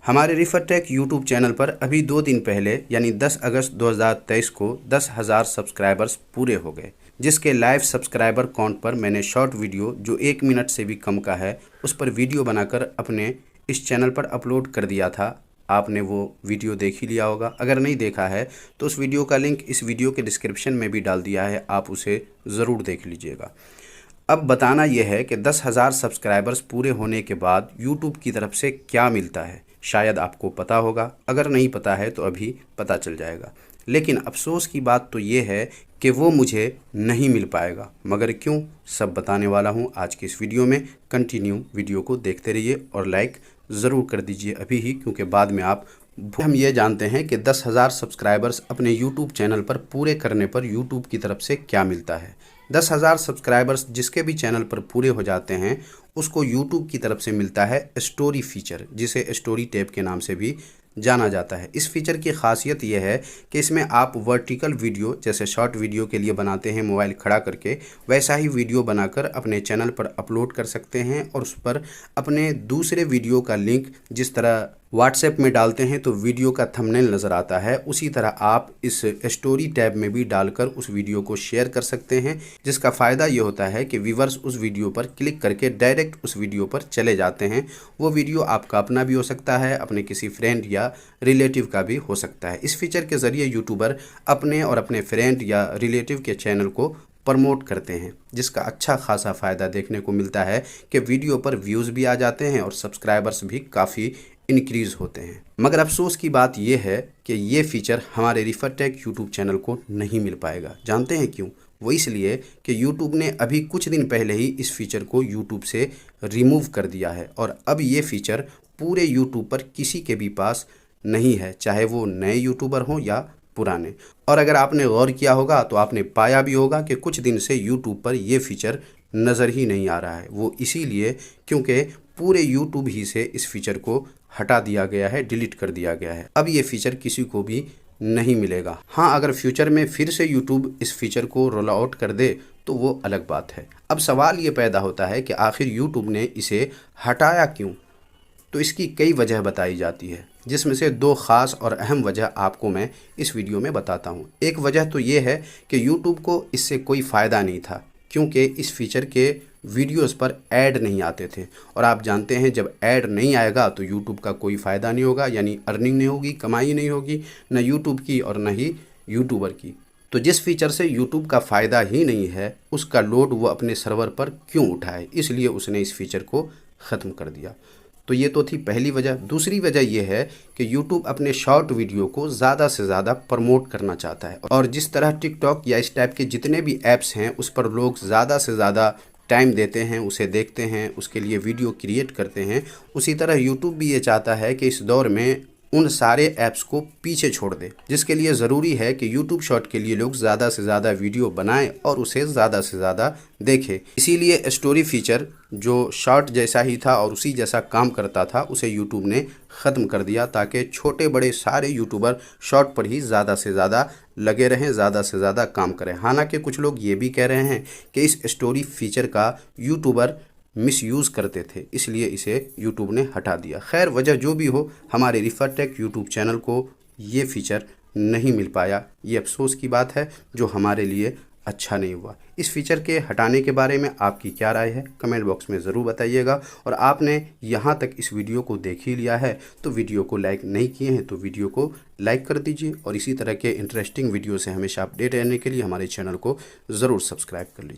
हमारे refer take YouTube channel पर अभी 2 दिन पहले यानी 10 अगस्त 2023 को 10,000 सब्सक्राइबर्स पूरे हो गए, जिसके लाइव सब्सक्राइबर काउंट पर मैंने शॉर्ट वीडियो जो 1 मिनट से भी कम का है उस पर वीडियो बनाकर अपने इस चैनल पर अपलोड कर दिया था। आपने वो वीडियो देख ही लिया होगा। अगर नहीं देखा है तो उस वीडियो का लिंक इस वीडियो के डिस्क्रिप्शन में भी डाल दिया है, आप उसे ज़रूर देख लीजिएगा। अब बताना यह है कि 10,000 सब्सक्राइबर्स पूरे होने के बाद यूट्यूब की तरफ से क्या मिलता है। शायद आपको पता होगा, अगर नहीं पता है तो अभी पता चल जाएगा। लेकिन अफसोस की बात तो ये है कि वो मुझे नहीं मिल पाएगा। मगर क्यों, सब बताने वाला हूँ आज की इस वीडियो में। कंटिन्यू वीडियो को देखते रहिए और लाइक ज़रूर कर दीजिए अभी ही, क्योंकि बाद में आप हम ये जानते हैं कि 10,000 सब्सक्राइबर्स अपने यूट्यूब चैनल पर पूरे करने पर यूट्यूब की तरफ से क्या मिलता है। 10,000 सब्सक्राइबर्स जिसके भी चैनल पर पूरे हो जाते हैं उसको यूट्यूब की तरफ से मिलता है स्टोरी फीचर, जिसे स्टोरी टैब के नाम से भी जाना जाता है। इस फीचर की खासियत यह है कि इसमें आप वर्टिकल वीडियो जैसे शॉर्ट वीडियो के लिए बनाते हैं मोबाइल खड़ा करके, वैसा ही वीडियो बनाकर अपने चैनल पर अपलोड कर सकते हैं और उस पर अपने दूसरे वीडियो का लिंक जिस तरह व्हाट्सएप में डालते हैं तो वीडियो का थंबनेल नज़र आता है, उसी तरह आप इस स्टोरी टैब में भी डालकर उस वीडियो को शेयर कर सकते हैं। जिसका फ़ायदा ये होता है कि व्यूवर्स उस वीडियो पर क्लिक करके डायरेक्ट उस वीडियो पर चले जाते हैं। वो वीडियो आपका अपना भी हो सकता है, अपने किसी फ्रेंड या रिलेटिव का भी हो सकता है। इस फीचर के ज़रिए यूट्यूबर अपने और अपने फ्रेंड या रिलेटिव के चैनल को प्रमोट करते हैं, जिसका अच्छा खासा फ़ायदा देखने को मिलता है कि वीडियो पर व्यूज़ भी आ जाते हैं और सब्सक्राइबर्स भी काफ़ी इंक्रीज़ होते हैं। मगर अफसोस की बात यह है कि ये फ़ीचर हमारे रिफर टेक यूट्यूब चैनल को नहीं मिल पाएगा। जानते हैं क्यों? वो इसलिए कि यूट्यूब ने अभी कुछ दिन पहले ही इस फीचर को यूट्यूब से रिमूव कर दिया है और अब ये फ़ीचर पूरे यूट्यूब पर किसी के भी पास नहीं है, चाहे वो नए यूट्यूबर हों या पुराने। और अगर आपने गौर किया होगा तो आपने पाया भी होगा कि कुछ दिन से यूट्यूब पर यह फ़ीचर नज़र ही नहीं आ रहा है। वो इसीलिए क्योंकि पूरे यूट्यूब ही से इस फीचर को हटा दिया गया है, डिलीट कर दिया गया है। अब ये फीचर किसी को भी नहीं मिलेगा। हाँ, अगर फ्यूचर में फिर से यूट्यूब इस फीचर को रोल आउट कर दे तो वो अलग बात है। अब सवाल ये पैदा होता है कि आखिर यूट्यूब ने इसे हटाया क्यों? तो इसकी कई वजह बताई जाती है, जिसमें से 2 ख़ास और अहम वजह आपको मैं इस वीडियो में बताता हूँ। एक वजह तो ये है कि यूट्यूब को इससे कोई फ़ायदा नहीं था, क्योंकि इस फीचर के वीडियोस पर ऐड नहीं आते थे और आप जानते हैं जब ऐड नहीं आएगा तो यूट्यूब का कोई फ़ायदा नहीं होगा, यानी अर्निंग नहीं होगी, कमाई नहीं होगी, न यूट्यूब की और न ही यूट्यूबर की। तो जिस फीचर से यूट्यूब का फ़ायदा ही नहीं है उसका लोड वो अपने सर्वर पर क्यों उठाए, इसलिए उसने इस फीचर को ख़त्म कर दिया। तो ये तो थी पहली वजह। दूसरी वजह यह है कि YouTube अपने शॉर्ट वीडियो को ज़्यादा से ज़्यादा प्रमोट करना चाहता है और जिस तरह टिकटॉक या इस टाइप के जितने भी ऐप्स हैं उस पर लोग ज़्यादा से ज़्यादा टाइम देते हैं, उसे देखते हैं, उसके लिए वीडियो क्रिएट करते हैं, उसी तरह YouTube भी ये चाहता है कि इस दौर में उन सारे ऐप्स को पीछे छोड़ दे, जिसके लिए ज़रूरी है कि YouTube शॉर्ट के लिए लोग ज़्यादा से ज़्यादा वीडियो बनाएं और उसे ज़्यादा से ज़्यादा देखें। इसीलिए स्टोरी फीचर जो शॉर्ट जैसा ही था और उसी जैसा काम करता था उसे YouTube ने ख़त्म कर दिया, ताकि छोटे बड़े सारे यूट्यूबर शॉर्ट पर ही ज़्यादा से ज़्यादा लगे रहें, ज़्यादा से ज़्यादा काम करें। हालांकि कुछ लोग ये भी कह रहे हैं कि इस स्टोरी फीचर का यूट्यूबर मिसयूज़ करते थे, इसलिए इसे यूट्यूब ने हटा दिया। खैर, वजह जो भी हो, हमारे रिफर टेक यूट्यूब चैनल को ये फ़ीचर नहीं मिल पाया। ये अफसोस की बात है जो हमारे लिए अच्छा नहीं हुआ। इस फीचर के हटाने के बारे में आपकी क्या राय है, कमेंट बॉक्स में ज़रूर बताइएगा। और आपने यहाँ तक इस वीडियो को देख ही लिया है तो वीडियो को लाइक नहीं किए हैं तो वीडियो को लाइक कर दीजिए और इसी तरह के इंटरेस्टिंग वीडियो से हमेशा अपडेट रहने के लिए हमारे चैनल को ज़रूर सब्सक्राइब कर लीजिए।